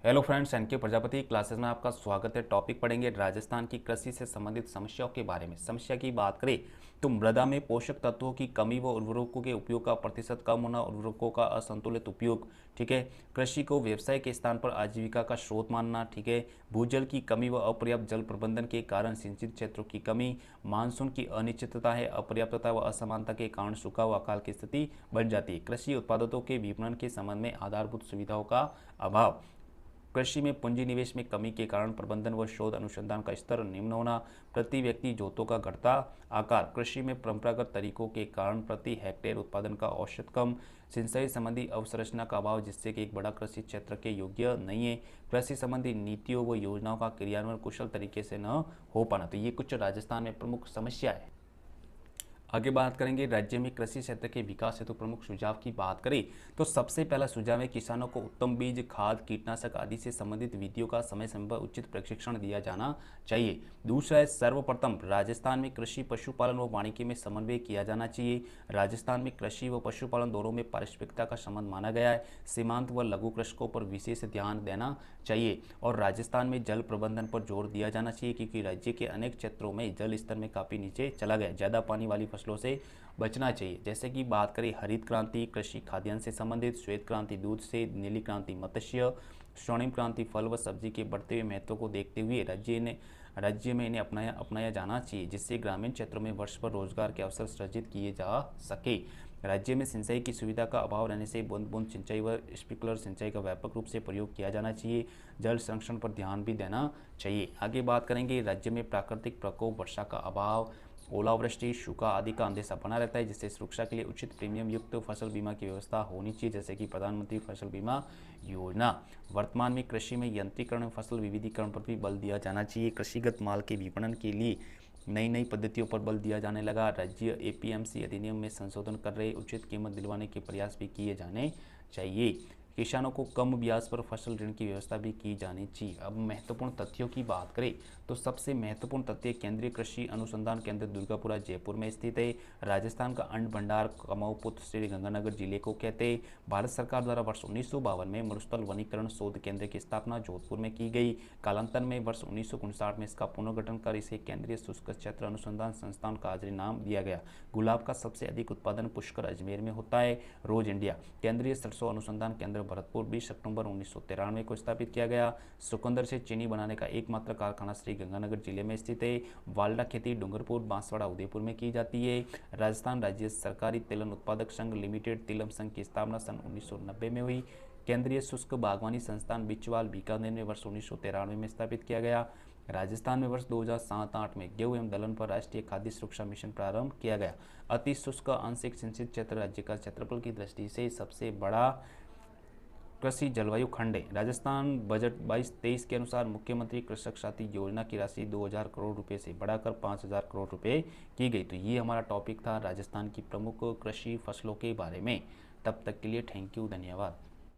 Hello friends, NK Prajapati classes में आपका स्वागत है। टॉपिक पढ़ेंगे राजस्थान की कृषि से संबंधित समस्याओं के बारे में। समस्या की बात करें तो मृदा में पोषक तत्वों की कमी व उर्वरकों के उपयोग का प्रतिशत कम होना, उर्वरकों का असंतुलित उपयोग, ठीक है। कृषि को व्यवसाय के स्थान पर आजीविका का स्रोत मानना, ठीक है। भूजल की कमी व अपर्याप्त जल प्रबंधन के कारण सिंचित क्षेत्रों की कमी, मानसून की अनिश्चितता है, अपर्याप्तता व असमानता के कारण सूखा व अकाल की स्थिति बन जाती है। कृषि उत्पादों के विपणन के संबंध में आधारभूत सुविधाओं का अभाव, कृषि में पूंजी निवेश में कमी के कारण प्रबंधन व शोध अनुसंधान का स्तर निम्न होना, प्रति व्यक्ति जोतों का घटता आकार, कृषि में परंपरागत तरीकों के कारण प्रति हेक्टेयर उत्पादन का औसत कम, सिंचाई संबंधी अवसंरचना का अभाव जिससे कि एक बड़ा कृषि क्षेत्र के योग्य नहीं है, कृषि संबंधी नीतियों व योजनाओं का क्रियान्वयन कुशल तरीके से न हो पाना। तो ये कुछ राजस्थान में प्रमुख समस्या है। आगे बात करेंगे राज्य में कृषि क्षेत्र के विकास हेतु प्रमुख सुझाव की बात करें तो सबसे पहला सुझाव है किसानों को उत्तम बीज, खाद, कीटनाशक आदि से संबंधित विधियों का समय समय पर उचित प्रशिक्षण दिया जाना चाहिए। दूसरा है सर्वप्रथम राजस्थान में कृषि, पशुपालन व वानिकी में समन्वय किया जाना चाहिए। राजस्थान में कृषि व पशुपालन दोनों में पारस्परिकता का संबंध माना गया है। सीमांत व लघु कृषकों पर विशेष ध्यान देना चाहिए और राजस्थान में जल प्रबंधन पर जोर दिया जाना चाहिए क्योंकि राज्य के अनेक क्षेत्रों में जल स्तर में काफ़ी नीचे चला गया। ज़्यादा पानी वाली फसलों से बचना चाहिए। जैसे कि बात करें हरित क्रांति कृषि खाद्यान्न से संबंधित, श्वेत क्रांति दूध से, नीली क्रांति मत्स्य, स्वर्णिम क्रांति फल व सब्जी के बढ़ते हुए महत्व को देखते हुए राज्य में इन्हें अपनाया जाना चाहिए जिससे ग्रामीण क्षेत्रों में वर्ष भर रोजगार के अवसर सृजित किए जा सके। राज्य में सिंचाई की सुविधा का अभाव रहने से बूंद बूंद सिंचाई व स्प्रिंकलर सिंचाई का व्यापक रूप से प्रयोग किया जाना चाहिए। जल संरक्षण पर ध्यान भी देना चाहिए। आगे बात करेंगे राज्य में प्राकृतिक प्रकोप, वर्षा का अभाव, ओलावृष्टि, सूखा आदि का अंदेशा बना रहता है जिससे सुरक्षा के लिए उचित प्रीमियम युक्त फसल बीमा की व्यवस्था होनी चाहिए जैसे कि प्रधानमंत्री फसल बीमा योजना। वर्तमान में कृषि में यंत्रीकरण, फसल विविधीकरण पर भी बल दिया जाना चाहिए। कृषिगत माल के विपणन के लिए नई नई पद्धतियों पर बल दिया जाने लगा। राज्य एपीएमसी अधिनियम में संशोधन कर रहे, उचित कीमत दिलवाने के प्रयास भी किए जाने चाहिए। किसानों को कम ब्याज पर फसल ऋण की व्यवस्था भी की जानी चाहिए। अब महत्वपूर्ण तथ्यों की बात करें तो सबसे महत्वपूर्ण तथ्य केंद्रीय कृषि अनुसंधान केंद्र दुर्गापुरा जयपुर में स्थित है। राजस्थान का अन्न भंडार कमाऊ पुत्र श्री गंगानगर जिले को कहते हैं। भारत सरकार द्वारा वर्ष 1952 में मरुस्थल वनीकरण शोध केंद्र की स्थापना जोधपुर में की गई। कालांतर में वर्ष 1959 में इसका पुनर्गठन कर इसे केंद्रीय शुष्क क्षेत्र अनुसंधान संस्थान का आज नाम दिया गया। गुलाब का सबसे अधिक उत्पादन पुष्कर अजमेर में होता है। रोज इंडिया केंद्रीय सरसों अनुसंधान केंद्र भरतपुर 20 अक्टूबर 1993 को स्थापित किया गया। चुकंदर से चीनी बनाने का एकमात्र कारखाना श्री गंगानगर जिले में स्थित है। वाल्डा खेती डूंगरपुर, बांसवाड़ा, उदयपुर में की जाती है। राजस्थान राज्य सरकारी तिलहन उत्पादक संघ लिमिटेड तिलम संघ की स्थापना सन 1990 में हुई। केंद्रीय शुष्क बागवानी संस्थान बिचवाल बीकानेर में वर्ष 1993 में स्थापित किया गया। राजस्थान में वर्ष 2007-08 में गेहूं एवं दलहन पर राष्ट्रीय खाद्य सुरक्षा मिशन प्रारंभ किया गया। अति शुष्क आंशिक सिंचित क्षेत्र राज्य का क्षेत्रफल की दृष्टि से सबसे बड़ा कृषि जलवायु खंड है। राजस्थान बजट 22-23 के अनुसार मुख्यमंत्री कृषक साथी योजना की राशि 2000 करोड़ रुपए से बढ़ाकर 5000 करोड़ रुपए की गई। तो ये हमारा टॉपिक था राजस्थान की प्रमुख कृषि फसलों के बारे में। तब तक के लिए थैंक यू, धन्यवाद।